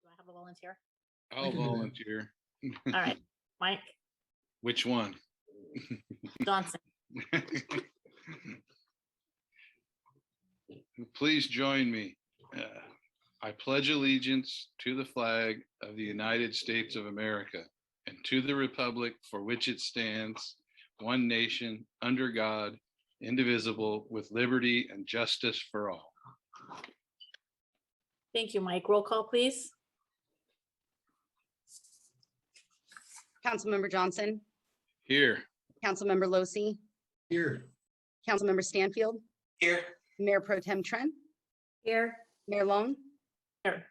Do I have a volunteer? I'll volunteer. All right, Mike Which one? Johnson. Please join me. I pledge allegiance to the flag of the United States of America and to the republic for which it stands, one nation, under God, indivisible, with liberty and justice for all. Thank you, Mike. Roll call, please. Councilmember Johnson, Here. Councilmember Losi, Here. Councilmember Stanfield, Here. Mayor Pro Tem Trent, Here. Mayor Long. Here.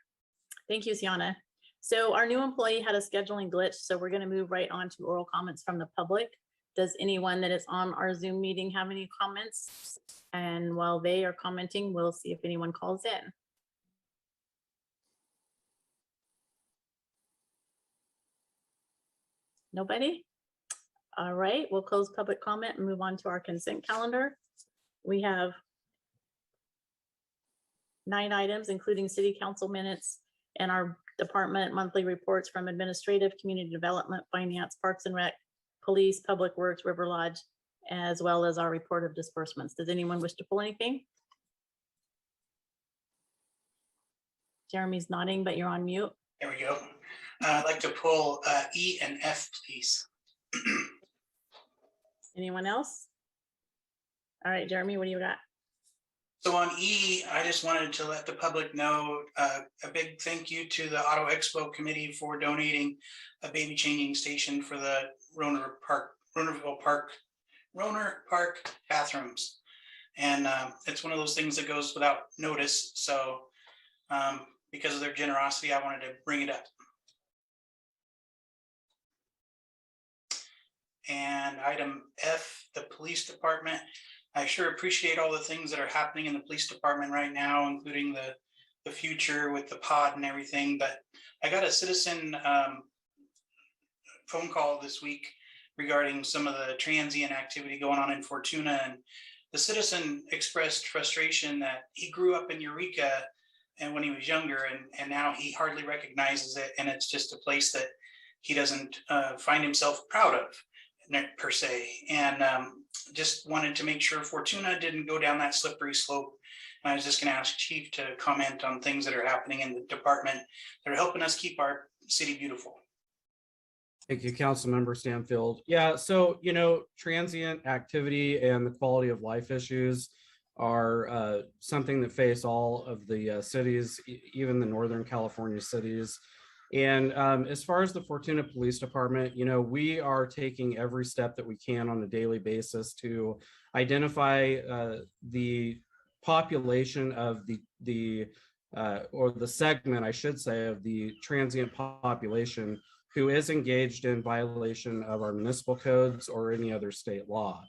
Thank you, Sienna. So our new employee had a scheduling glitch, so we're going to move right on to oral comments from the public. Does anyone that is on our Zoom meeting have any comments? And while they are commenting, we'll see if anyone calls in. Nobody? All right, we'll close public comment and move on to our consent calendar. We have 9 items, including city council minutes and our department monthly reports from administrative, community development, finance, parks and rec, police, public works, River Lodge, as well as our report of disbursements. Does anyone wish to pull anything? Jeremy's nodding, but you're on mute. There we go. I'd like to pull E and F, please. Anyone else? All right, Jeremy, what do you got? So on E, I just wanted to let the public know a big thank you to the Auto Expo Committee for donating a baby changing station for the Roner Park bathrooms. And it's one of those things that goes without notice. So because of their generosity, I wanted to bring it up. And item F, the police department. I sure appreciate all the things that are happening in the police department right now, including the future with the pod and everything. But I got a citizen phone call this week regarding some of the transient activity going on in Fortuna. And the citizen expressed frustration that he grew up in Eureka and when he was younger, and now he hardly recognizes it. And it's just a place that he doesn't find himself proud of per se. And just wanted to make sure Fortuna didn't go down that slippery slope. And I was just going to ask Chief to comment on things that are happening in the department that are helping us keep our city beautiful. Thank you, Councilmember Stanfield. Yeah, so, transient activity and the quality of life issues are something that face all of the cities, even the Northern California cities. And as far as the Fortuna Police Department, we are taking every step that we can on a daily basis to identify the population of the segment, I should say, of the transient population who is engaged in violation of our municipal codes or any other state law.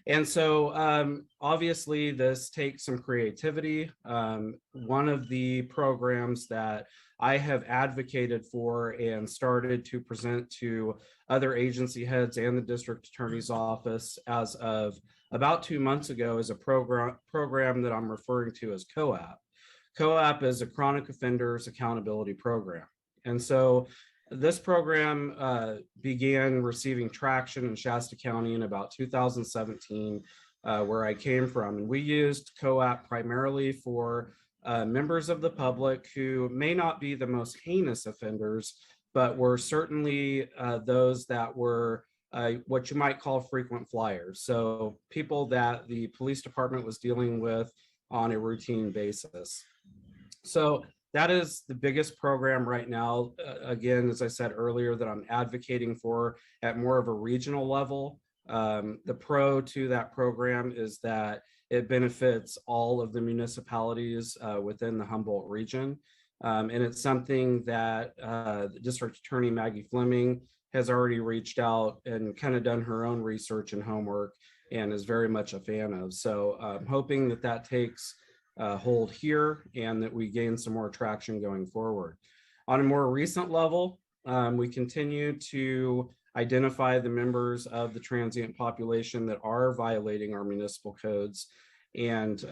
And so obviously this takes some creativity. One of the programs that I have advocated for and started to present to other agency heads and the district attorney's office as of about 2 months ago is a program that I'm referring to as COAP. COAP is a chronic offenders accountability program. And so this program began receiving traction in Shasta County in about 2017, where I came from. And we used COAP primarily for members of the public who may not be the most heinous offenders, but were certainly those that were what you might call frequent flyers. So people that the police department was dealing with on a routine basis. So that is the biggest program right now. Again, as I said earlier, that I'm advocating for at more of a regional level. The pro to that program is that it benefits all of the municipalities within the Humboldt region. And it's something that the District Attorney Maggie Fleming has already reached out and kind of done her own research and homework and is very much a fan of. So I'm hoping that that takes hold here and that we gain some more traction going forward. On a more recent level, we continue to identify the members of the transient population that are violating our municipal codes and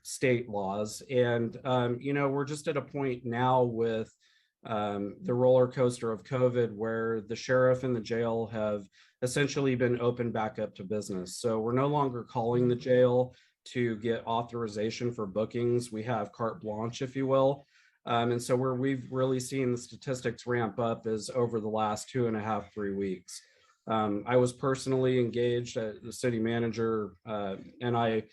state laws. And, we're just at a point now with the roller coaster of COVID, where the sheriff and the jail have essentially been opened back up to business. So we're no longer calling the jail to get authorization for bookings. We have carte blanche, if you will. And so where we've really seen the statistics ramp up is over the last 2.5, 3 weeks. I was personally engaged at the city manager, and I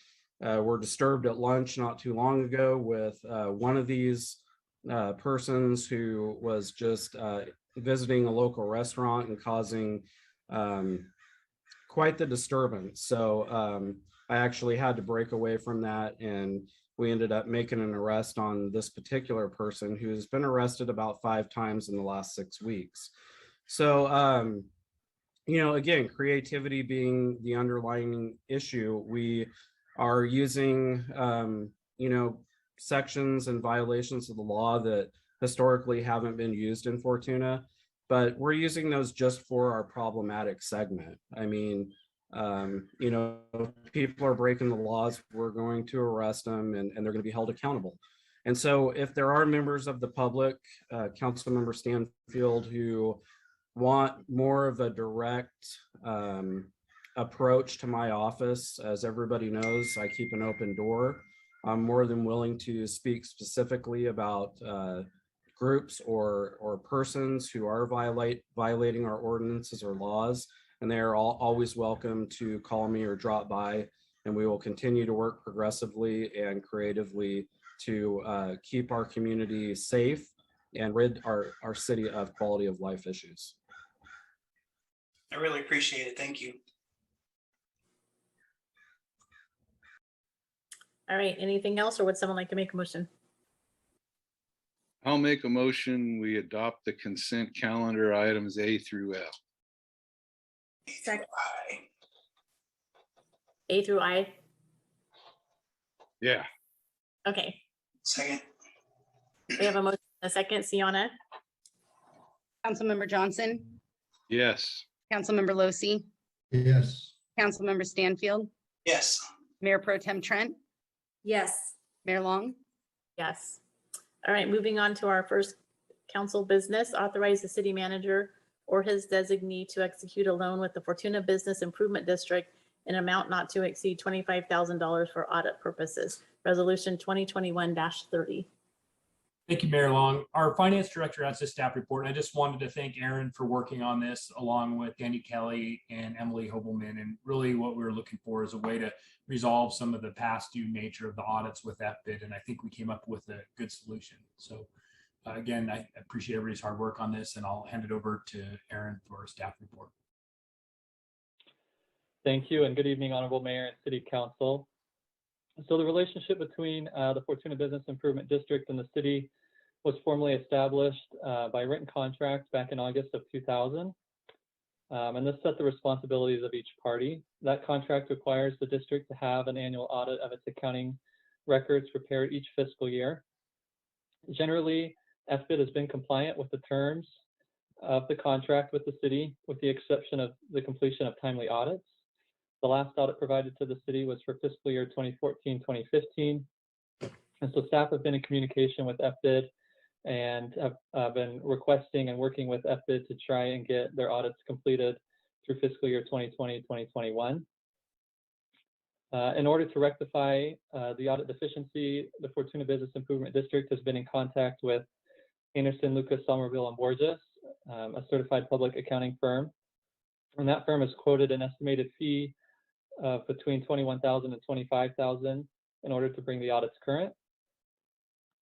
were disturbed at lunch not too long ago with one of these persons who was just visiting a local restaurant and causing quite the disturbance. So I actually had to break away from that, and we ended up making an arrest on this particular person who has been arrested about 5 times in the last 6 weeks. So, again, creativity being the underlying issue, we are using, sections and violations of the law that historically haven't been used in Fortuna, but we're using those just for our problematic segment. I mean, if people are breaking the laws, we're going to arrest them, and they're going to be held accountable. And so if there are members of the public, Councilmember Stanfield, who want more of a direct approach to my office, as everybody knows, I keep an open door. I'm more than willing to speak specifically about groups or persons who are violating our ordinances or laws, and they are always welcome to call me or drop by, and we will continue to work progressively and creatively to keep our community safe and rid our city of quality of life issues. I really appreciate it. Thank you. All right, anything else, or would someone like to make a motion? I'll make a motion. We adopt the consent calendar items A through F. Second. Aye. A through I? Yeah. Okay, Second. we have a motion, a second. Sienna? Councilmember Johnson, Yes. Councilmember Losi, yes, Councilmember Stanfield, Yes. Mayor Pro Tem Trent, yes, Mayor Long. Yes. All right, moving on to our first council business, authorize the city manager or his designee to execute a loan with the Fortuna Business Improvement District in amount not to exceed $25,000 for audit purposes. Resolution 2021-30. Thank you, Mayor Long. Our finance director has a staff report. I just wanted to thank Aaron for working on this along with Danny Kelly and Emily Hobelman. And really what we were looking for is a way to resolve some of the past due nature of the audits with that bid. And I think we came up with a good solution. So again, I appreciate everybody's hard work on this, and I'll hand it over to Aaron for a staff report. Thank you, and good evening, Honorable Mayor and City Council. So the relationship between the Fortuna Business Improvement District and the city was formally established by written contract back in August of 2000. And this set the responsibilities of each party. That contract requires the district to have an annual audit of its accounting records prepared each fiscal year. Generally, FBID has been compliant with the terms of the contract with the city, with the exception of the completion of timely audits. The last audit provided to the city was for fiscal year 2014-2015. And so staff have been in communication with FBID and have been requesting and working with FBID to try and get their audits completed through fiscal year 2020-2021. In order to rectify the audit deficiency, the Fortuna Business Improvement District has been in contact with Anderson, Lucas, Somerville, and Borges, a certified public accounting firm. And that firm has quoted an estimated fee of between $21,000 and $25,000 in order to bring the audits current.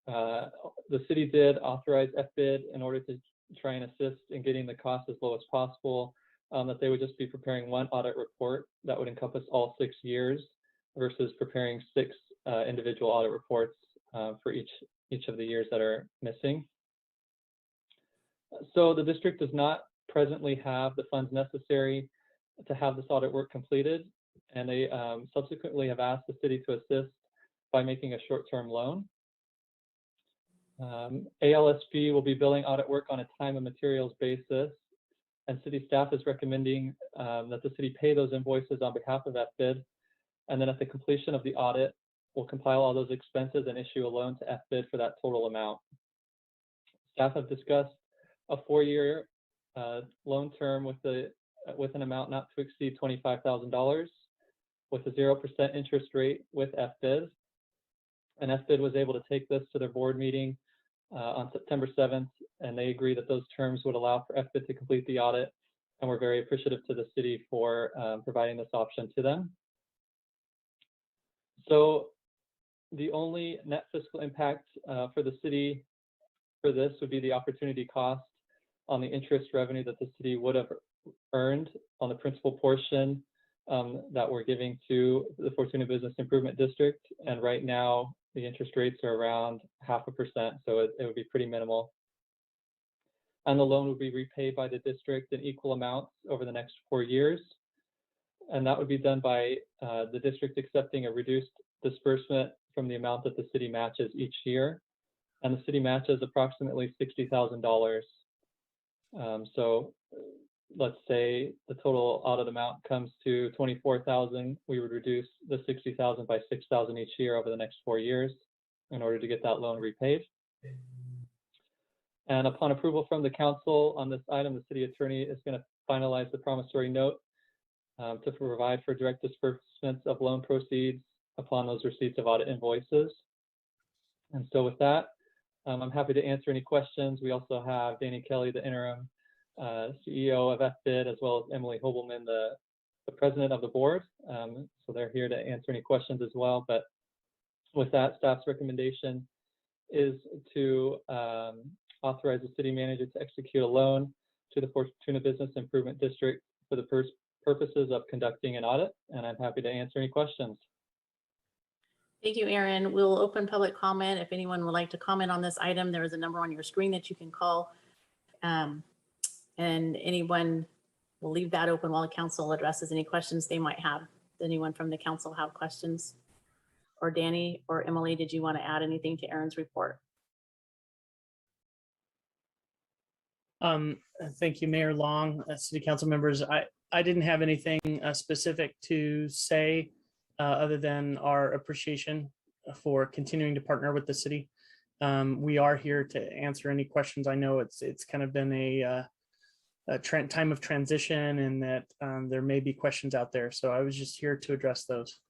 The city did authorize FBID in order to try and assist in getting the cost as low as possible, that they would just be preparing one audit report that would encompass all 6 years versus preparing 6 individual audit reports for each of the years that are missing. So the district does not presently have the funds necessary to have this audit work completed, and they subsequently have asked the city to assist by making a short-term loan. ALSP will be billing audit work on a time and materials basis, and city staff is recommending that the city pay those invoices on behalf of FBID, and then at the completion of the audit, we'll compile all those expenses and issue a loan to FBID for that total amount. staff have discussed a 4-year loan term with an amount not to exceed $25,000 with a 0% interest rate with FBID. And FBID was able to take this to their board meeting on September 7th, and they agree that those terms would allow for FBID to complete the audit. And we're very appreciative to the city for providing this option to them. So the only net fiscal impact for the city for this would be the opportunity cost on the interest revenue that the city would have earned on the principal portion that we're giving to the Fortuna Business Improvement District. And right now, the interest rates are around 0.5%, so it would be pretty minimal. And the loan would be repaid by the district in equal amounts over the next 4 years. And that would be done by the district accepting a reduced disbursement from the amount that the city matches each year. And the city matches approximately $60,000. So let's say the total audit amount comes to $24,000. We would reduce the $60,000 by $6,000 each year over the next 4 years in order to get that loan repaid. And upon approval from the council on this item, the city attorney is going to finalize the promissory note to provide for direct disbursements of loan proceeds upon those receipts of audit invoices. And so with that, I'm happy to answer any questions. We also have Danny Kelly, the interim CEO of FBID, as well as Emily Hobelman, the president of the board. So they're here to answer any questions as well. But with that, staff's recommendation is to authorize the city manager to execute a loan to the Fortuna Business Improvement District for the purposes of conducting an audit. And I'm happy to answer any questions. Thank you, Aaron. We'll open public comment. If anyone would like to comment on this item, there is a number on your screen that you can call. And anyone will leave that open while the council addresses any questions they might have. Does anyone from the council have questions? Or Danny or Emily, did you want to add anything to Aaron's report? Thank you, Mayor Long, city council members. I didn't have anything specific to say other than our appreciation for continuing to partner with the city. We are here to answer any questions. I know it's kind of been a time of transition and that there may be questions out there. So I was just here to address those.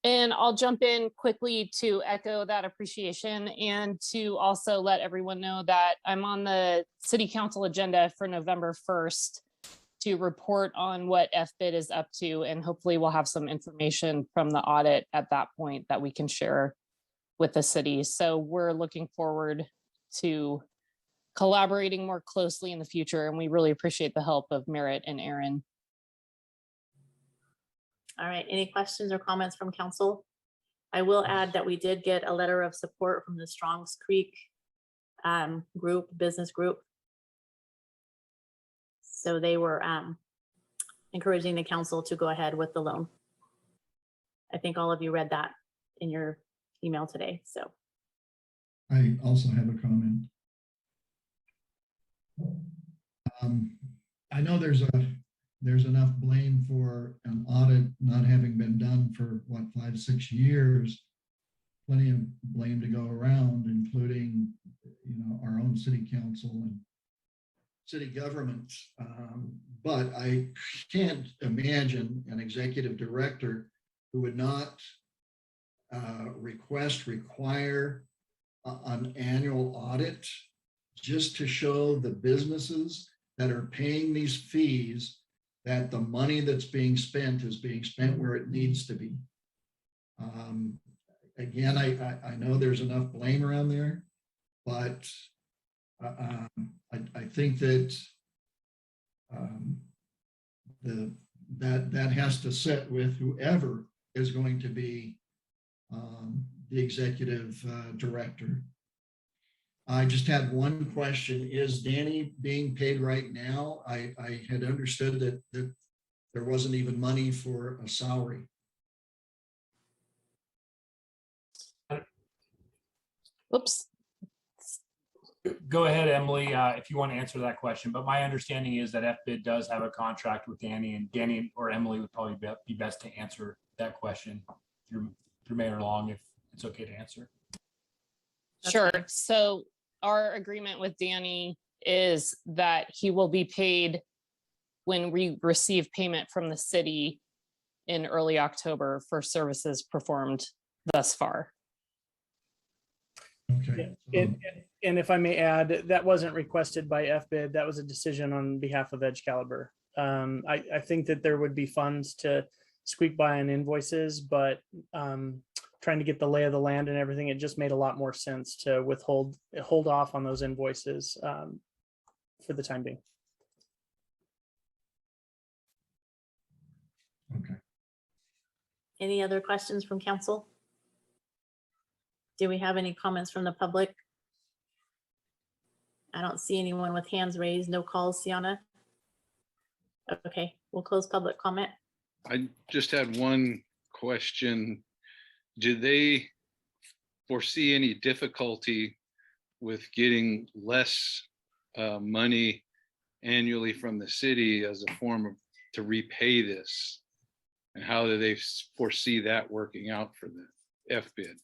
And I'll jump in quickly to echo that appreciation and to also let everyone know that I'm on the city council agenda for November 1st to report on what FBID is up to. And hopefully we'll have some information from the audit at that point that we can share with the city. So we're looking forward to collaborating more closely in the future. And we really appreciate the help of Merritt and Aaron. All right, any questions or comments from council? I will add that we did get a letter of support from the Strongs Creek business group. So they were encouraging the council to go ahead with the loan. I think all of you read that in your email today, so. I also have a comment. I know there's enough blame for an audit not having been done for what, 5-6 years. Plenty of blame to go around, including our own city council and city government. But I can't imagine an executive director who would not require an annual audit just to show the businesses that are paying these fees that the money that's being spent is being spent where it needs to be. Again, I know there's enough blame around there, but I think that that has to sit with whoever is going to be the executive director. I just had one question. Is Danny being paid right now? I had understood that there wasn't even money for a salary. Oops. Go ahead, Emily, if you want to answer that question. But my understanding is that FBID does have a contract with Danny, and Danny or Emily would probably be best to answer that question through Mayor Long, if it's okay to answer. That's Sure. fine. So our agreement with Danny is that he will be paid when we receive payment from the city in early October for services performed thus far. Okay. And if I may add, that wasn't requested by FBID. That was a decision on behalf of Edge Caliber. I think that there would be funds to squeak by on invoices, but trying to get the lay of the land and everything, it just made a lot more sense to hold off on those invoices for the time being. Okay. Any other questions from council? Do we have any comments from the public? I don't see anyone with hands raised. No calls, Sienna. Okay, we'll close public comment. I just had one question. Do they foresee any difficulty with getting less money annually from the city as a form of to repay this? And how do they foresee that working out for the FBID?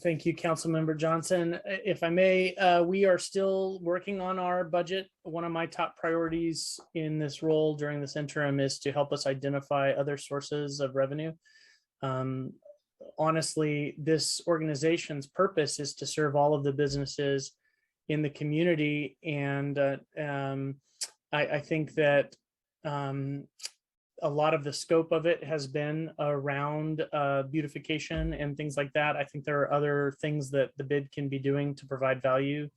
Thank you, Councilmember Johnson. If I may, we are still working on our budget. One of my top priorities in this role during this interim is to help us identify other sources of revenue. Honestly, this organization's purpose is to serve all of the businesses in the community. And I think that a lot of the scope of it has been around beautification and things like that. I think there are other things that the bid can be doing to provide value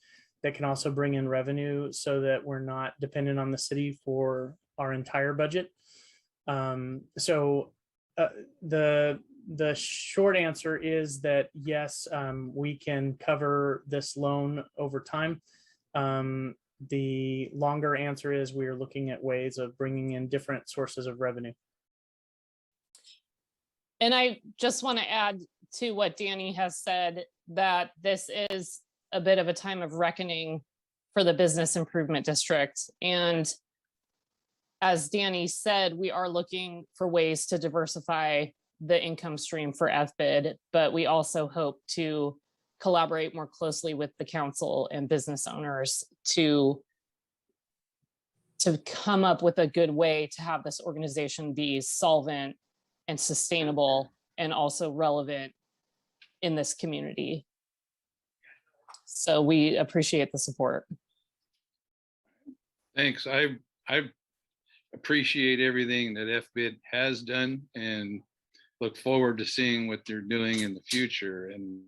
that can also bring in revenue so that we're not dependent on the city for our entire budget. The short answer is that yes, we can cover this loan over time. The longer answer is we are looking at ways of bringing in different sources of revenue. And I just want to add to what Danny has said, that this is a bit of a time of reckoning for the business improvement district. And as Danny said, we are looking for ways to diversify the income stream for FBID, but we also hope to collaborate more closely with the council and business owners to come up with a good way to have this organization be solvent and sustainable and also relevant in this community. So we appreciate the support. Thanks. I appreciate everything that FBID has done and look forward to seeing what they're doing in the future. And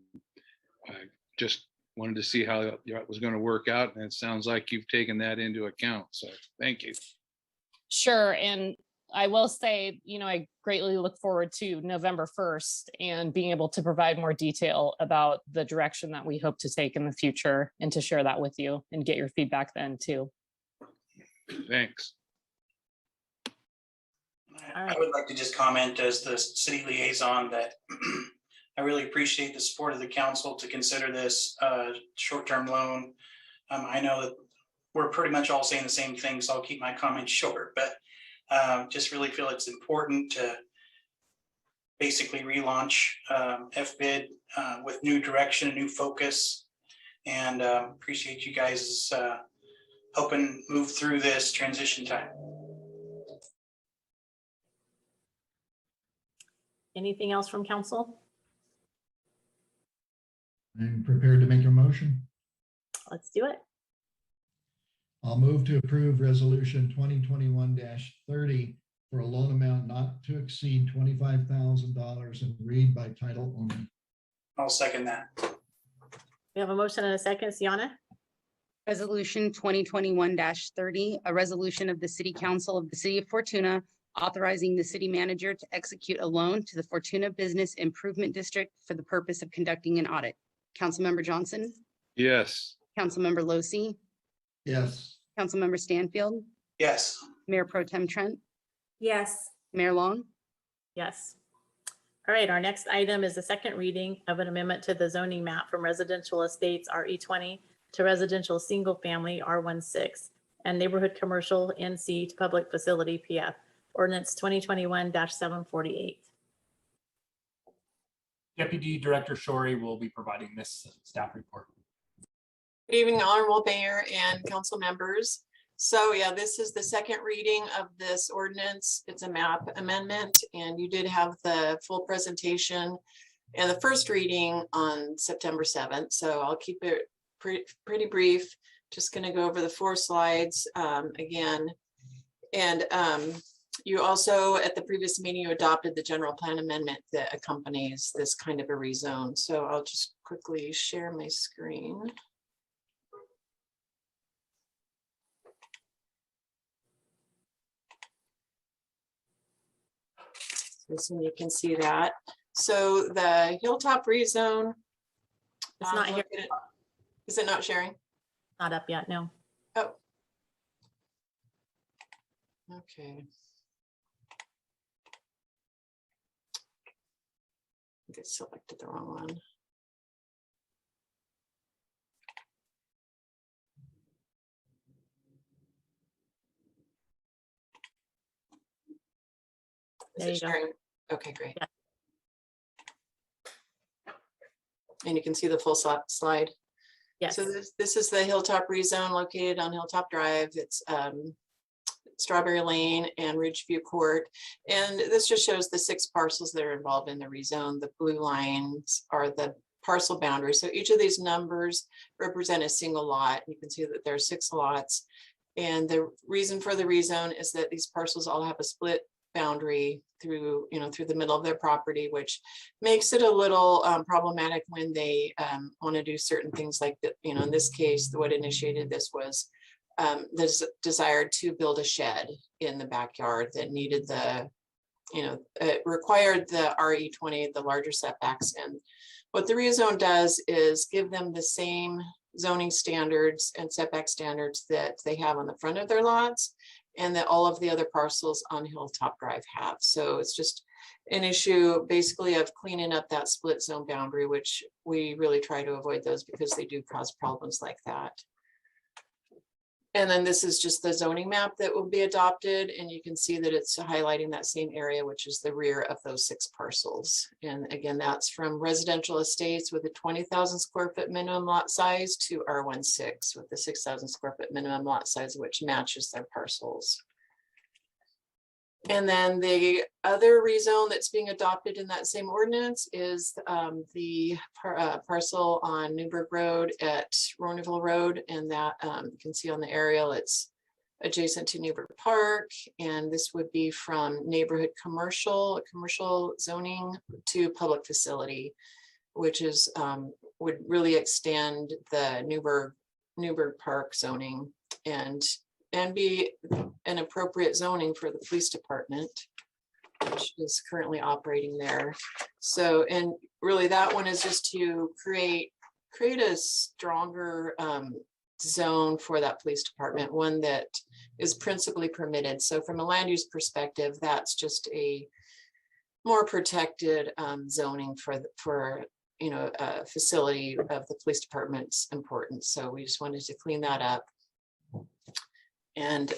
I just wanted to see how it was going to work out. And it sounds like you've taken that into account. So thank you. Sure. And I will say, I greatly look forward to November 1st and being able to provide more detail about the direction that we hope to take in the future and to share that with you and get your feedback then too. Thanks. All I right. would like to just comment as the city liaison that I really appreciate the support of the council to consider this short-term loan. I know that we're pretty much all saying the same thing, so I'll keep my comments short, but just really feel it's important to basically relaunch FBID with new direction, new focus, and appreciate you guys helping move through this transition time. Anything else from council? I'm prepared to make a motion. Let's do it. I'll move to approve resolution 2021-30 for a loan amount not to exceed $25,000 and read by title only. I'll second that. We have a motion and a second. Sienna? Resolution 2021-30, a resolution of the City Council of the City of Fortuna authorizing the city manager to execute a loan to the Fortuna Business Improvement District for the purpose of conducting an audit. Councilmember Johnson, Yes. Councilmember Losi, Yes. Councilmember Stanfield, Yes. Mayor Pro Tem Trent, Yes. Mayor Long. Yes. All right, our next item is the second reading of an amendment to the zoning map from residential estates RE20 to residential single family R16 and neighborhood commercial NC to public facility PF. Ordinance 2021-748. Deputy Director Shorey will be providing this staff report. Good evening, Honorable Mayor and council members. So yeah, this is the second reading of this ordinance. It's a map amendment, and you did have the full presentation and the first reading on September 7th. So I'll keep it pretty brief. Just going to go over the 4 slides again. And you also, at the previous meeting, you adopted the general plan amendment that accompanies this kind of a rezone. So I'll just quickly share my screen. So you can see that. So the Hilltop Rezone. It's not here. Is it not sharing? Not up yet, no. Oh. Okay. I think I selected the wrong one. There you go. Sharing? Okay, great. Yeah. And you can see the full slide. Yes. So this is the Hilltop Rezone located on Hilltop Drive. It's Strawberry Lane and Ridgeview Court. And this just shows the 6 parcels that are involved in the rezone. The blue lines are the parcel boundaries. So each of these numbers represent a single lot. You can see that there are 6 lots. And the reason for the rezone is that these parcels all have a split boundary through, through the middle of their property, which makes it a little problematic when they want to do certain things like that. In this case, what initiated this was this desire to build a shed in the backyard that needed the, it required the RE20, the larger setbacks. And what the rezone does is give them the same zoning standards and setback standards that they have on the front of their lots, and that all of the other parcels on Hilltop Drive have. So it's just an issue basically of cleaning up that split zone boundary, which we really try to avoid those because they do cause problems like that. And then this is just the zoning map that will be adopted. And you can see that it's highlighting that same area, which is the rear of those 6 parcels. And again, that's from residential estates with a 20,000 square foot minimum lot size to R16 with the 6,000 square foot minimum lot size, which matches their parcels. And then the other rezone that's being adopted in that same ordinance is the parcel on Newburgh Road at Roneville Road. And that you can see on the aerial, it's adjacent to Newburgh Park. And this would be from neighborhood commercial zoning to public facility, which is would really extend the Newburgh Park zoning and be an appropriate zoning for the police department, which is currently operating there. So, and really that one is just to create a stronger zone for that police department, one that is principally permitted. So from a land use perspective, that's just a more protected zoning for a facility of the police department's importance. So we just wanted to clean that up. And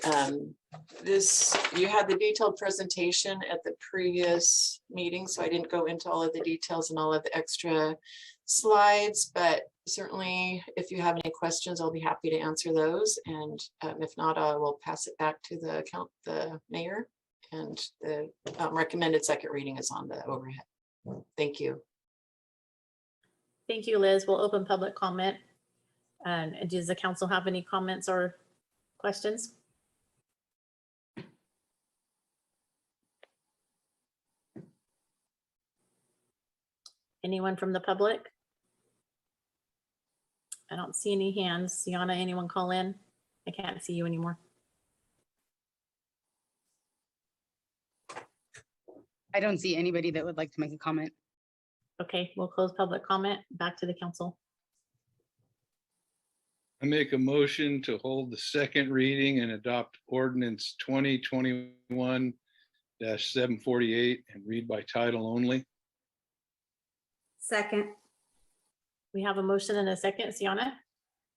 this, you had the detailed presentation at the previous meeting, so I didn't go into all of the details and all of the extra slides, but certainly if you have any questions, I'll be happy to answer those. And if not, I will pass it back to the mayor, and the recommended second reading is on the overhead. Thank you. Thank you, Liz. We'll open public comment. And does the council have any comments or questions? Anyone from the public? I don't see any hands. Sienna, anyone call in? I can't see you anymore. I don't see anybody that would like to make a comment. Okay, we'll close public comment. Back to the council. I make a motion to hold the second reading and adopt ordinance 2021-748 and read by title only. Second. We have a motion and a second. Sienna?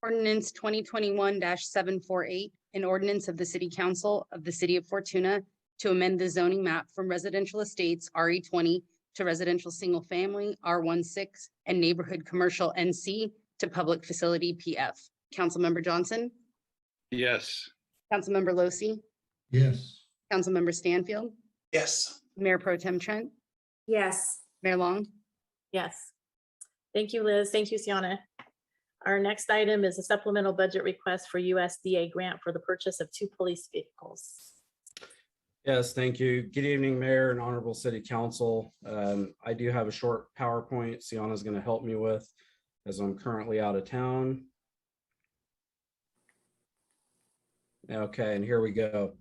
Ordinance 2021-748, an ordinance of the City Council of the City of Fortuna to amend the zoning map from residential estates RE20 to residential single family R16 and neighborhood commercial NC to public facility PF. Councilmember Johnson, Yes. Councilmember Losi, yes, Councilmember Stanfield, Yes. Mayor Pro Tem Trent, yes, Mayor Long. Yes. Thank you, Liz. Thank you, Sienna. Our next item is a supplemental budget request for USDA grant for the purchase of 2 police vehicles. Yes, thank you. Good evening, Mayor and Honorable City Council. I do have a short PowerPoint Sienna's going to help me with as I'm currently out of town. Okay, and here we go.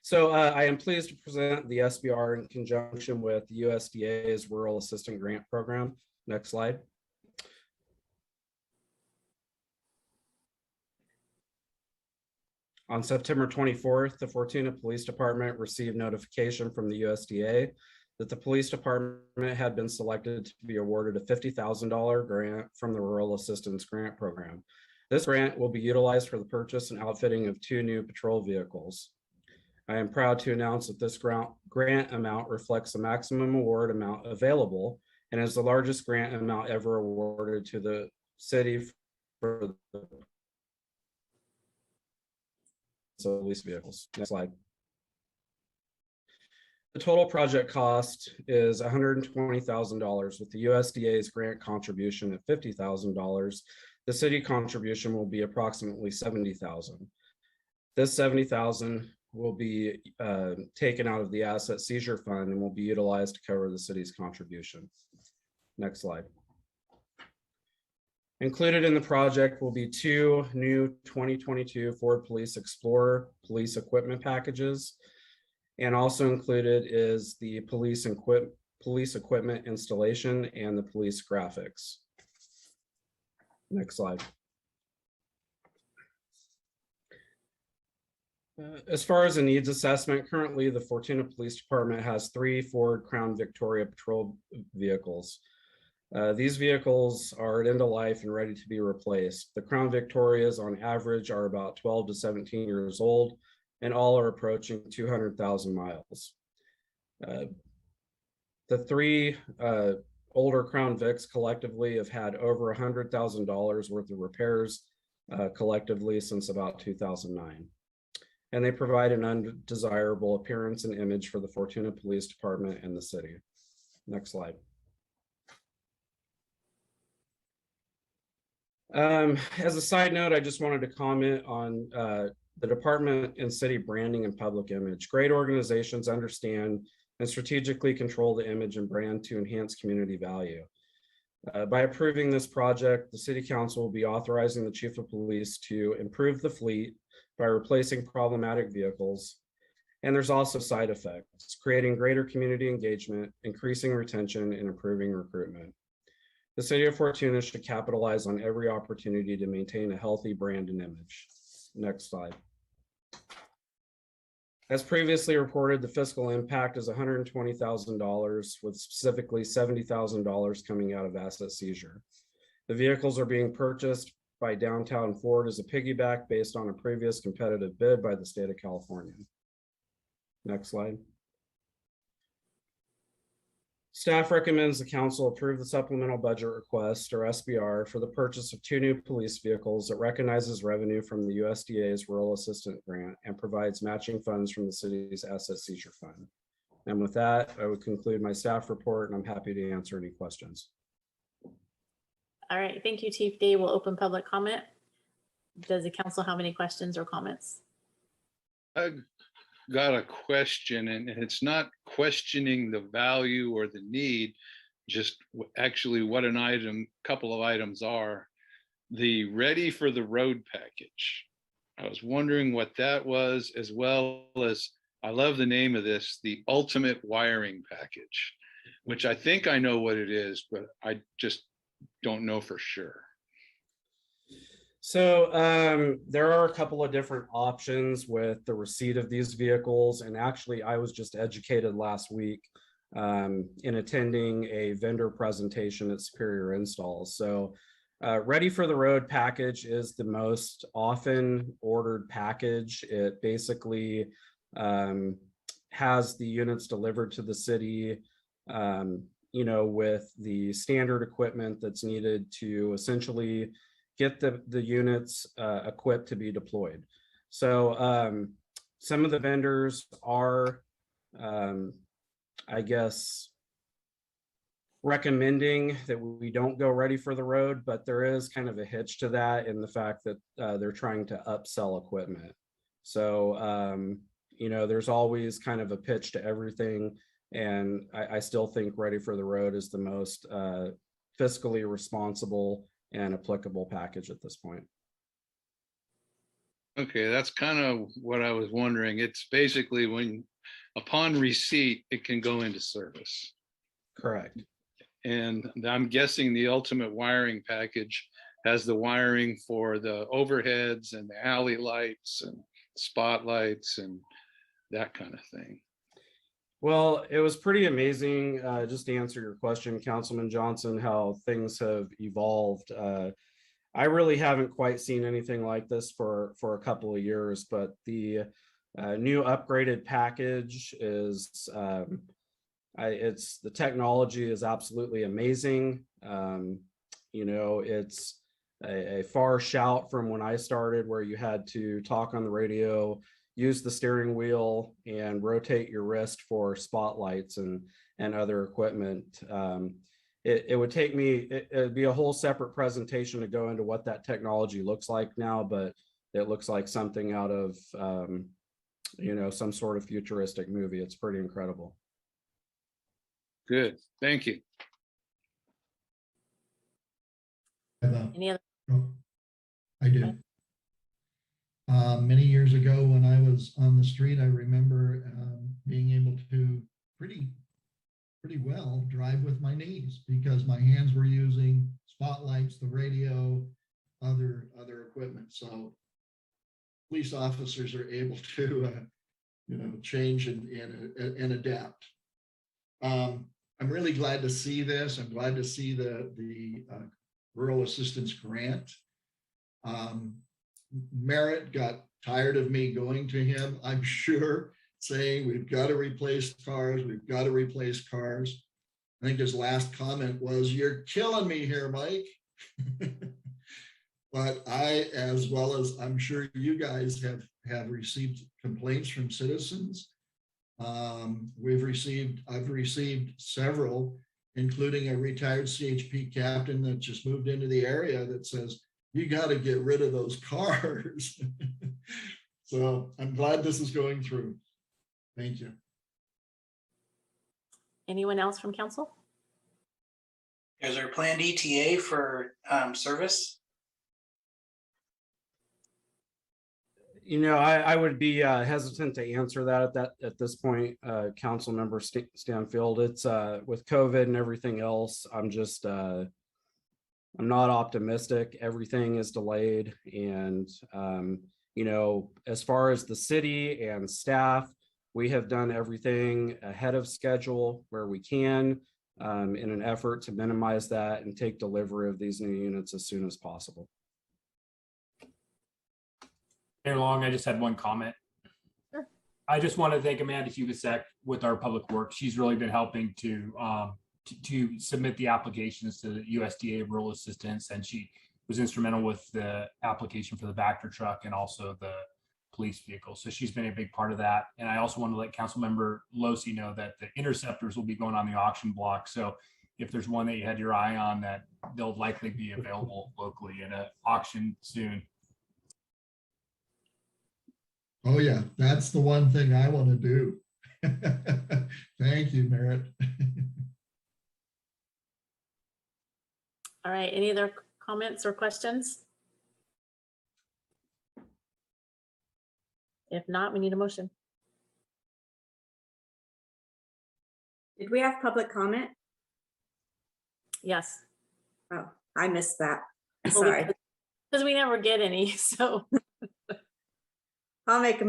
So I am pleased to present the SBR in conjunction with the USDA's Rural Assistant Grant Program. Next slide. On September 24th, the Fortuna Police Department received notification from the USDA that the police department had been selected to be awarded a $50,000 grant from the Rural Assistance Grant Program. This grant will be utilized for the purchase and outfitting of 2 new patrol vehicles. I am proud to announce that this grant amount reflects the maximum award amount available and is the largest grant amount ever awarded to the city for the police vehicles. Next slide. The total project cost is $120,000 with the USDA's grant contribution at $50,000. The city contribution will be approximately $70,000. This $70,000 will be taken out of the asset seizure fund and will be utilized to cover the city's contribution. Next slide. Included in the project will be 2 new 2022 Ford Police Explorer police equipment packages. And also included is the police equipment installation and the police graphics. Next slide. As far as a needs assessment, currently the Fortuna Police Department has 3 Ford Crown Victoria patrol vehicles. These vehicles are at end of life and ready to be replaced. The Crown Victorias on average are about 12 to 17 years old, and all are approaching 200,000 miles. The 3 older Crown Vics collectively have had over $100,000 worth of repairs collectively since about 2009. And they provide an undesirable appearance and image for the Fortuna Police Department and the city. Next slide. As a side note, I just wanted to comment on the department and city branding and public image. Great organizations understand and strategically control the image and brand to enhance community value. By approving this project, the city council will be authorizing the chief of police to improve the fleet by replacing problematic vehicles. And there's also side effects, creating greater community engagement, increasing retention, and improving recruitment. The city of Fortuna should capitalize on every opportunity to maintain a healthy brand and image. Next slide. As previously reported, the fiscal impact is $120,000 with specifically $70,000 coming out of asset seizure. The vehicles are being purchased by Downtown Ford as a piggyback based on a previous competitive bid by the state of California. Next slide. Staff recommends the council approve the supplemental budget request, or SBR, for the purchase of 2 new police vehicles that recognizes revenue from the USDA's Rural Assistant Grant and provides matching funds from the city's asset seizure fund. And with that, I would conclude my staff report, and I'm happy to answer any questions. All right, thank you, Chief Day. We'll open public comment. Does the council have any questions or comments? I got a question, and it's not questioning the value or the need, just actually what couple of items are. The ready for the road package. I was wondering what that was, as well as, I love the name of this, the ultimate wiring package, which I think I know what it is, but I just don't know for sure. So there are a couple of different options with the receipt of these vehicles. And actually, I was just educated last week in attending a vendor presentation at Superior Installs. So ready for the road package is the most often ordered package. It basically has the units delivered to the city you know, with the standard equipment that's needed to essentially get the units equipped to be deployed. So some of the vendors are, I guess, recommending that we don't go ready for the road, but there is kind of a hitch to that in the fact that they're trying to upsell equipment. So, you know, there's always kind of a pitch to everything. And I still think ready for the road is the most fiscally responsible and applicable package at this point. Okay, that's kind of what I was wondering. It's basically when, upon receipt, it can go into service. Correct. And I'm guessing the ultimate wiring package has the wiring for the overheads and the alley lights and spotlights and that kind of thing. Well, it was pretty amazing, just to answer your question, Councilman Johnson, how things have evolved. I really haven't quite seen anything like this for a couple of years, but the new upgraded package is, it's the technology is absolutely amazing. You know, it's a far shout from when I started, where you had to talk on the radio, use the steering wheel, and rotate your wrist for spotlights and other equipment. It would take me, it'd be a whole separate presentation to go into what that technology looks like now, but it looks like something out of, you know, some sort of futuristic movie. It's pretty incredible. Good, thank you. Any other? I do. Many years ago, when I was on the street, I remember being able to pretty well drive with my knees because my hands were using spotlights, the radio, other equipment. So police officers are able to, you know, change and adapt. I'm really glad to see this. I'm glad to see the Rural Assistance Grant. Merritt got tired of me going to him, I'm sure, saying we've got to replace cars, we've got to replace cars. I think his last comment was, "You're killing me here, Mike." But I, as well as I'm sure you guys have received complaints from citizens. I've received several, including a retired CHP captain that just moved into the area that says, "You got to get rid of those cars." So I'm glad this is going through. Thank you. Anyone else from council? Is there a planned ETA for service? You know, I would be hesitant to answer that at this point, Council Member Stanfield. It's with COVID and everything else, I'm just I'm not optimistic. Everything is delayed, and you know, as far as the city and staff, we have done everything ahead of schedule where we can, in an effort to minimize that and take delivery of these new units as soon as possible. Mayor Long, I just had one comment. Sure. I just want to thank Amanda Hubasek with our public works. She's really been helping to submit the applications to the USDA rural assistance, and she was instrumental with the application for the Vector truck and also the police vehicle. So she's been a big part of that. And I also want to let Councilmember Losi know that the interceptors will be going on the auction block. So if there's one that you had your eye on, that they'll likely be available locally in an auction soon. Oh yeah, that's the one thing I want to do. Thank you, Merritt. All right, any other comments or questions? If not, we need a motion. Did we have public comment? Yes. Oh, I missed that. Well, Sorry. Because we never get any, so. I'll make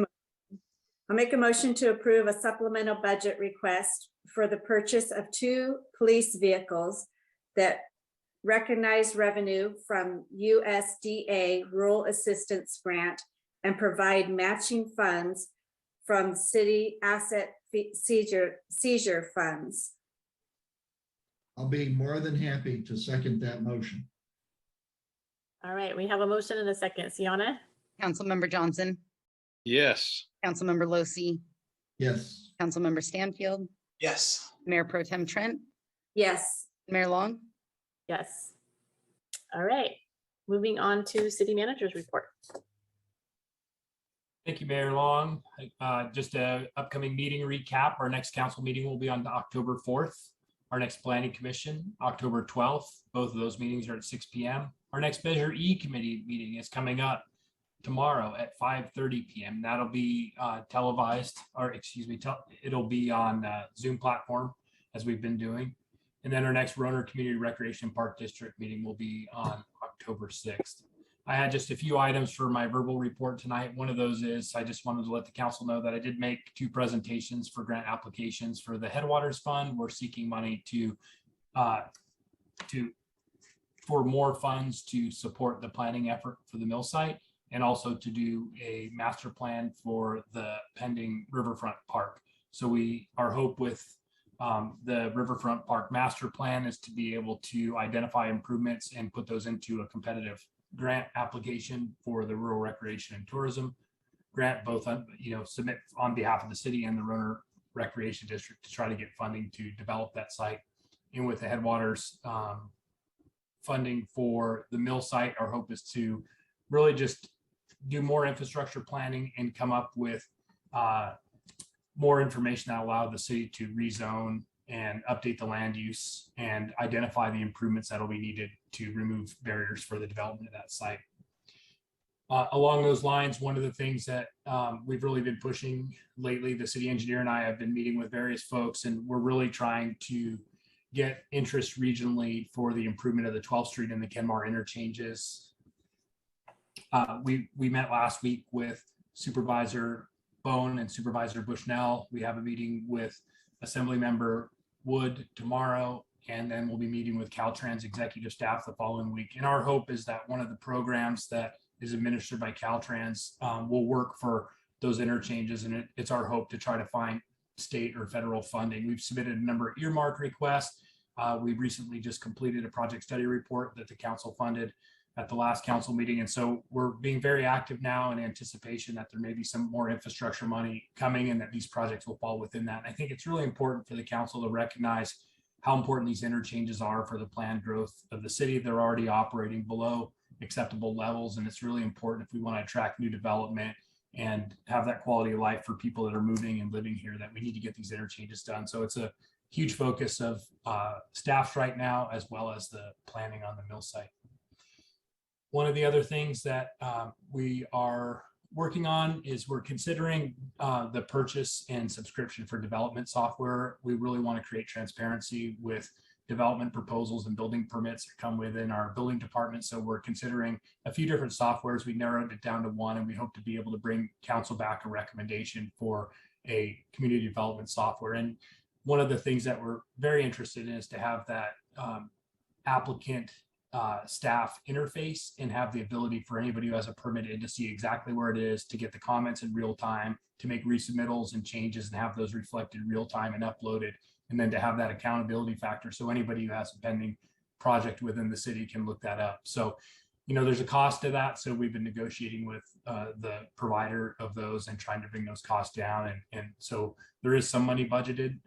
a motion to approve a supplemental budget request for the purchase of 2 police vehicles that recognize revenue from USDA Rural Assistance Grant and provide matching funds from city asset seizure funds. I'll be more than happy to second that motion. All right, we have a motion and a second. Sienna, Councilmember Johnson, Yes. Councilmember Losi, Yes. Councilmember Stanfield, Yes. Mayor Pro Tem Trent, yes, Mayor Long. yes. All right, moving on to city manager's report. Thank you, Mayor Long. Just a upcoming meeting recap. Our next council meeting will be on October 4th. Our next planning commission, October 12th. Both of those meetings are at 6 p.m. Our next Measure E committee meeting is coming up tomorrow at 5:30 p.m. That'll be televised, or excuse me, it'll be on Zoom platform as we've been doing. And then our next Roner Community Recreation Park District meeting will be on October 6th. I had just a few items for my verbal report tonight. One of those is I just wanted to let the council know that I did make 2 presentations for grant applications for the Headwaters Fund. We're seeking money for more funds to support the planning effort for the mill site, and also to do a master plan for the pending Riverfront Park. So our hope with the Riverfront Park master plan is to be able to identify improvements and put those into a competitive grant application for the Rural Recreation and Tourism grant, both submit on behalf of the city and the Roner Recreation District to try to get funding to develop that site. And with the Headwaters funding for the mill site, our hope is to really just do more infrastructure planning and come up with more information that allow the city to rezone and update the land use and identify the improvements that will be needed to remove barriers for the development of that site. Along those lines, one of the things that we've really been pushing lately, the city engineer and I have been meeting with various folks, and we're really trying to get interest regionally for the improvement of the 12th Street and the Kenmar interchanges. We met last week with Supervisor Bone and Supervisor Bushnell. We have a meeting with Assembly Member Wood tomorrow, and then we'll be meeting with Caltrans executive staff the following week. And our hope is that one of the programs that is administered by Caltrans will work for those interchanges, and it's our hope to try to find state or federal funding. We've submitted a number of earmark requests. We recently just completed a project study report that the council funded at the last council meeting. And so we're being very active now in anticipation that there may be some more infrastructure money coming and that these projects will fall within that. And I think it's really important for the council to recognize how important these interchanges are for the planned growth of the city. They're already operating below acceptable levels, and it's really important if we want to attract new development and have that quality of life for people that are moving and living here, that we need to get these interchanges done. So it's a huge focus of staff right now, as well as the planning on the mill site. One of the other things that we are working on is we're considering the purchase and subscription for development software. We really want to create transparency with development proposals and building permits that come within our building department. So we're considering a few different softwares. We narrowed it down to one, and we hope to be able to bring council back a recommendation for a community development software. And one of the things that we're very interested in is to have that applicant staff interface and have the ability for anybody who has a permit in to see exactly where it is, to get the comments in real time, to make resubmittals and changes and have those reflected real time and uploaded, and then to have that accountability factor so anybody who has a pending project within the city can look that up. So, there's a cost to that. So we've been negotiating with the provider of those and trying to bring those costs down. And so there is some money budgeted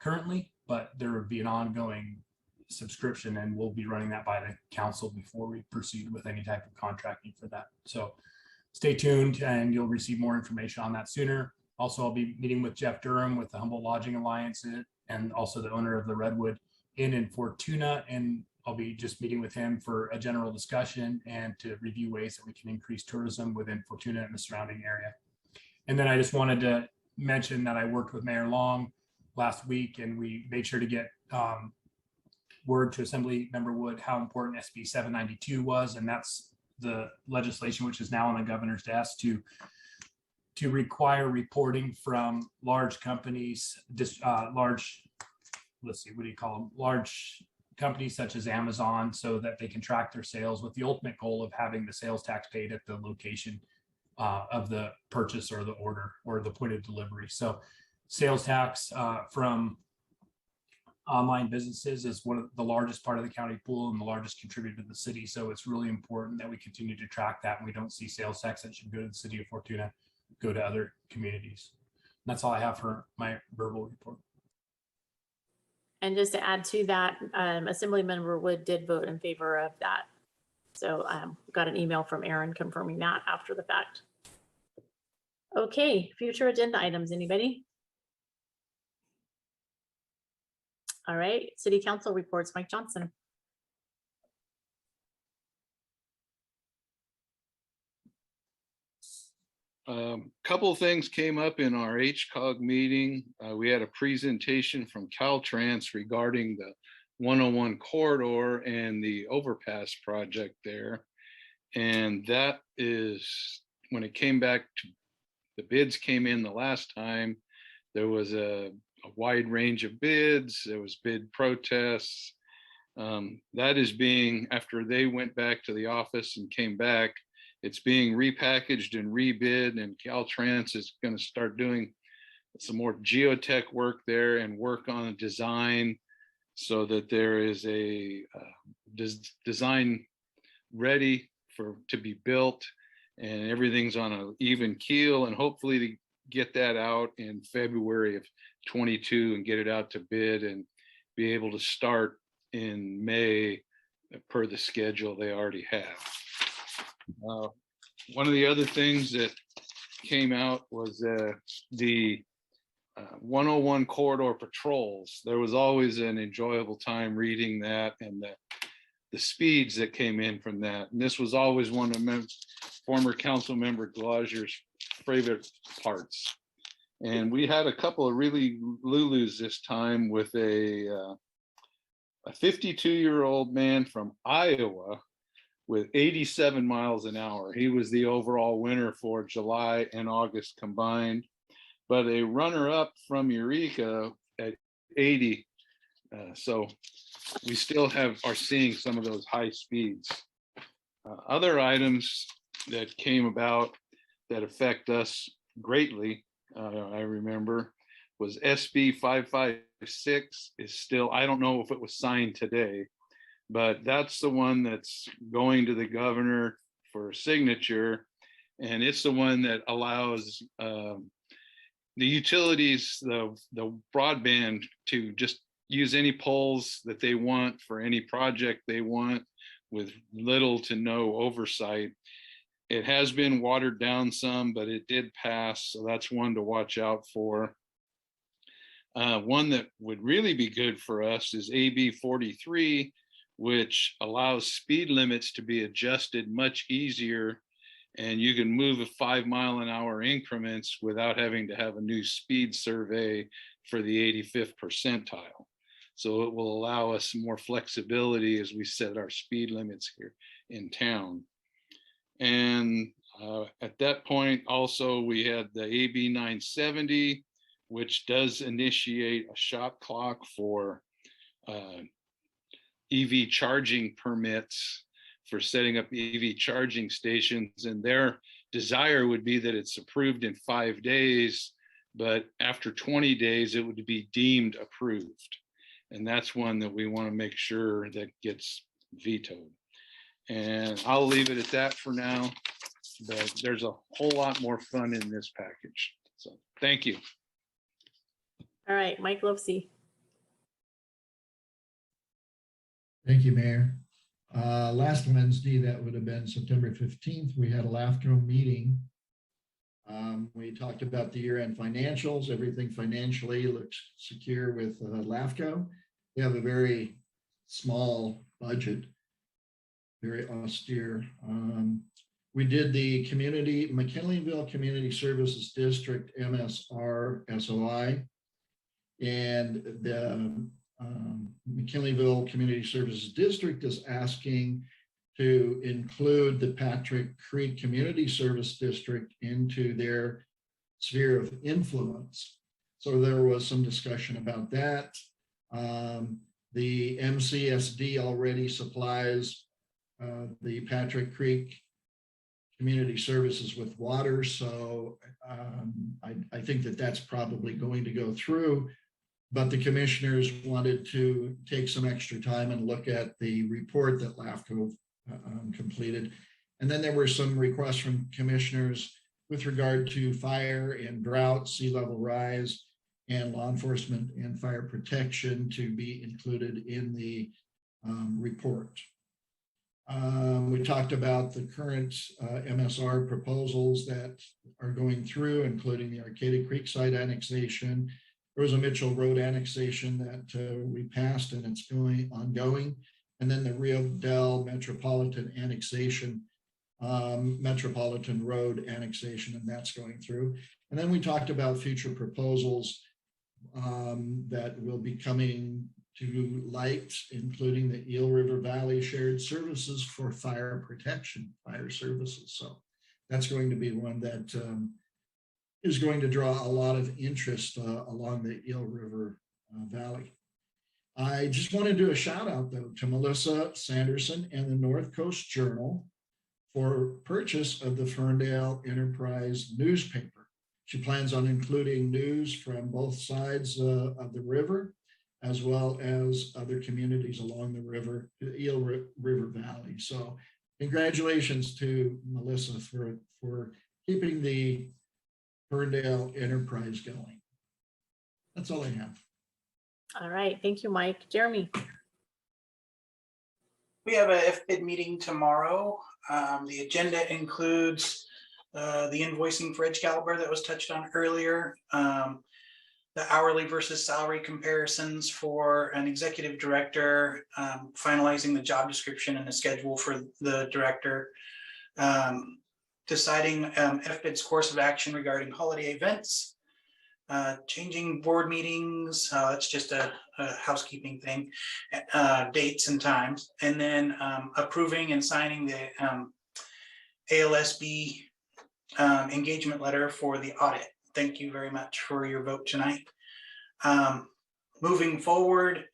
currently, but there would be an ongoing subscription, and we'll be running that by the council before we proceed with any type of contracting for that. So stay tuned and you'll receive more information on that sooner. Also, I'll be meeting with Jeff Durham with the Humboldt Lodging Alliance and also the owner of the Redwood Inn in Fortuna. And I'll be just meeting with him for a general discussion and to review ways that we can increase tourism within Fortuna and the surrounding area. And then I just wanted to mention that I worked with Mayor Long last week, and we made sure to get word to Assembly Member Wood how important SB 792 was, and that's the legislation which is now on the governor's desk to require reporting from large companies, large companies such as Amazon, so that they can track their sales, with the ultimate goal of having the sales tax paid at the location of the purchase or the order or the point of delivery. So sales tax from online businesses is one of the largest part of the county pool and the largest contributor to the city. So it's really important that we continue to track that, and we don't see sales tax that should go to the city of Fortuna go to other communities. And that's all I have for my verbal report. And just to add to that, Assemblymember Wood did vote in favor of that. So got an email from Aaron confirming that after the fact. Okay, future agenda items, anybody? All right, City Council reports, Mike Johnson. Couple of things came up in our HCOG meeting. We had a presentation from Caltrans regarding the 101 corridor and the overpass project there. And that is, when it came back to, the bids came in the last time, there was a wide range of bids, there was bid protests. That is being, after they went back to the office and came back, it's being repackaged and rebid, and Caltrans is going to start doing some more geotech work there and work on a design so that there is a design ready to be built, and everything's on an even keel, and hopefully to get that out in February of 22 and get it out to bid and be able to start in May per the schedule they already have. One of the other things that came out was the 101 corridor patrols. There was always an enjoyable time reading that, and the speeds that came in from that. And this was always one of former council member Glazer's favorite parts. And we had a couple of really Lulus this time with a 52-year-old man from Iowa with 87 miles an hour. He was the overall winner for July and August combined, but a runner-up from Eureka at 80. So we still are seeing some of those high speeds. Other items that came about that affect us greatly, I remember, was SB 556 is still, I don't know if it was signed today, but that's the one that's going to the governor for signature. And it's the one that allows the utilities, the broadband, to just use any poles that they want for any project they want with little to no oversight. It has been watered down some, but it did pass. So that's one to watch out for. One that would really be good for us is AB 43, which allows speed limits to be adjusted much easier. And you can move at 5 mile an hour increments without having to have a new speed survey for the 85th percentile. So it will allow us more flexibility as we set our speed limits here in town. And at that point, also, we had the AB 970, which does initiate a shot clock for EV charging permits for setting up EV charging stations. And their desire would be that it's approved in 5 days, but after 20 days, it would be deemed approved. And that's one that we want to make sure that gets vetoed. And I'll leave it at that for now, but there's a whole lot more fun in this package. So thank you. All right, Mike Lovesey. Thank you, Mayor. Last Wednesday, that would have been September 15th, we had a LAFCO meeting. We talked about the year-end financials. Everything financially looks secure with LAFCO. We have a very small budget, very austere. We did the McKinleyville Community Services District MSR SOI, and the McKinleyville Community Services District is asking to include the Patrick Creek Community Service District into their sphere of influence. So there was some discussion about that. The MCSD already supplies the Patrick Creek Community Services with water. So I think that that's probably going to go through. but the commissioners wanted to take some extra time and look at the report that LAFCO completed. And then there were some requests from commissioners with regard to fire and drought, sea level rise, and law enforcement and fire protection to be included in the report. We talked about the current MSR proposals that are going through, including the Arcadia Creek site annexation. There was a Mitchell Road annexation that we passed and it's ongoing. And then the Rio Dell Metropolitan annexation, Metropolitan Road annexation, and that's going through. And then we talked about future proposals that will be coming to light, including the Eel River Valley Shared Services for Fire Protection, fire services. So that's going to be one that is going to draw a lot of interest along the Eel River Valley. I just want to do a shout out though to Melissa Sanderson and the North Coast Journal for purchase of the Ferndale Enterprise newspaper. She plans on including news from both sides of the river, as well as other communities along the river, the Eel River Valley. So congratulations to Melissa for keeping the Ferndale Enterprise going. That's all I have. All right, thank you, Mike. Jeremy. We have a FBID meeting tomorrow. The agenda includes the invoicing for Edgecalibre that was touched on earlier, the hourly versus salary comparisons for an executive director, finalizing the job description and the schedule for the director, deciding FBID's course of action regarding holiday events, changing board meetings, that's just a housekeeping thing, dates and times, and then approving and signing the ALSB engagement letter for the audit. Thank you very much for your vote tonight. Moving forward,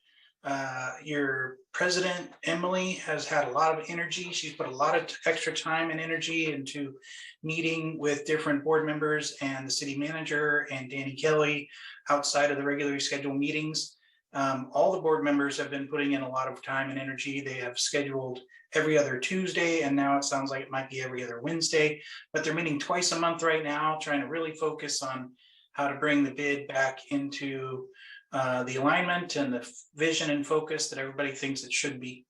your president, Emily, has had a lot of energy. She's put a lot of extra time and energy into meeting with different board members and the city manager and Danny Kelly outside of the regularly scheduled meetings. All the board members have been putting in a lot of time and energy. They have scheduled every other Tuesday, and now it sounds like it might be every other Wednesday, but they're meeting twice a month right now, trying to really focus on how to bring the bid back into the alignment and the vision and focus that everybody thinks it should be.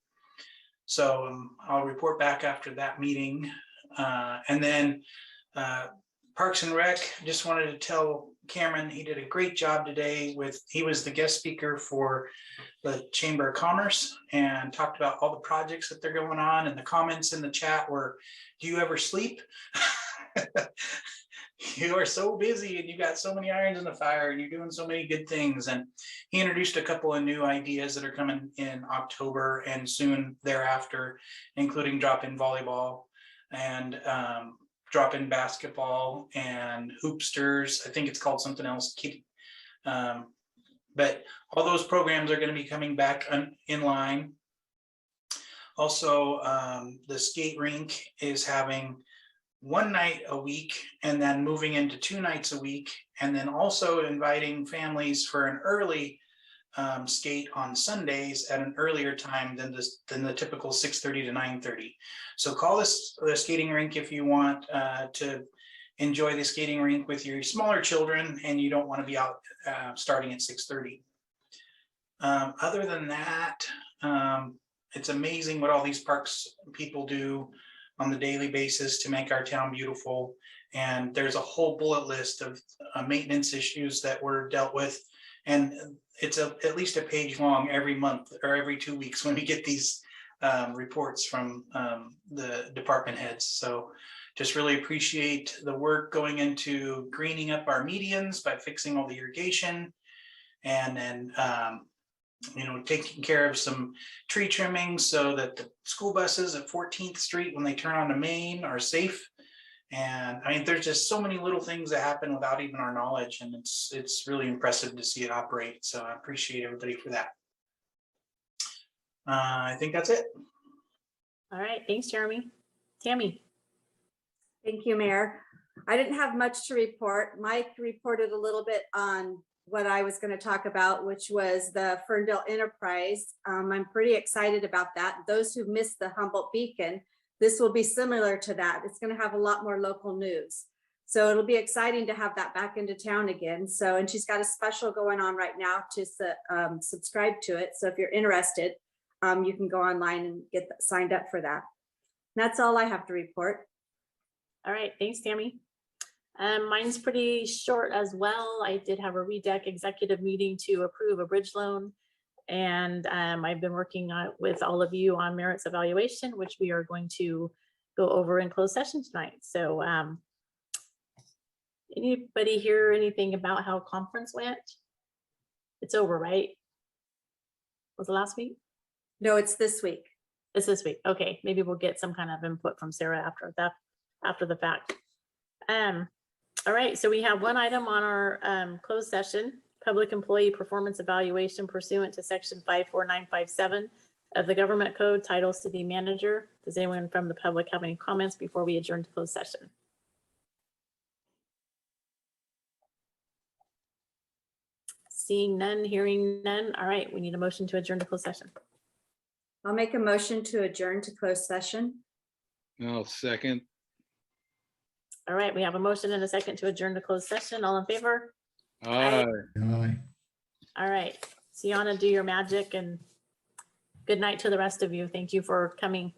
So I'll report back after that meeting. And then Parks and Rec, just wanted to tell Cameron he did a great job today he was the guest speaker for the Chamber of Commerce and talked about all the projects that they're going on, and the comments in the chat were, do you ever sleep? You are so busy and you got so many irons in the fire and you're doing so many good things. And he introduced a couple of new ideas that are coming in October and soon thereafter, including drop-in volleyball and drop-in basketball and hoopsters. I think it's called something else. But all those programs are going to be coming back in line. Also, the skate rink is having one night a week and then moving into 2 nights a week, and then also inviting families for an early skate on Sundays at an earlier time than the typical 6:30 to 9:30. So call this the skating rink if you want to enjoy the skating rink with your smaller children and you don't want to be out starting at 6:30. Other than that, it's amazing what all these parks people do on the daily basis to make our town beautiful. And there's a whole bullet list of maintenance issues that were dealt with. And it's at least a page long every month or every 2 weeks when we get these reports from the department heads. So just really appreciate the work going into greening up our medians by fixing all the irrigation, and then taking care of some tree trimming so that the school buses at 14th Street when they turn onto Main are safe. And I mean, there's just so many little things that happen without even our knowledge, and it's really impressive to see it operate. So I appreciate everybody for that. I think that's it. All right, thanks, Jeremy. Tammy. Thank you, Mayor. I didn't have much to report. Mike reported a little bit on what I was going to talk about, which was the Ferndale Enterprise. I'm pretty excited about that. Those who missed the Humboldt Beacon, this will be similar to that. It's going to have a lot more local news. So it'll be exciting to have that back into town again. So, and she's got a special going on right now to subscribe to it. So if you're interested, you can go online and get signed up for that. And that's all I have to report. All right, thanks, Tammy. Mine's pretty short as well. I did have a REDEC executive meeting to approve a bridge loan. And I've been working with all of you on merits evaluation, which we are going to go over in closed session tonight. So anybody hear anything about how conference went? It's over, right? Was it last week? No, it's this week. It's this week. Okay, maybe we'll get some kind of input from Sarah after the fact. All right, so we have one item on our closed session, public employee performance evaluation pursuant to section 54957 of the government code, title city manager. Does anyone from the public have any comments before we adjourn to closed session? Seeing none, hearing none. All right, we need a motion to adjourn to closed session. I'll make a motion to adjourn to closed session. No, second. All right, we have a motion and a second to adjourn to closed session. All in favor? Aye. Aye. All right, Sienna, do your magic and good night to the rest of you. Thank you for coming.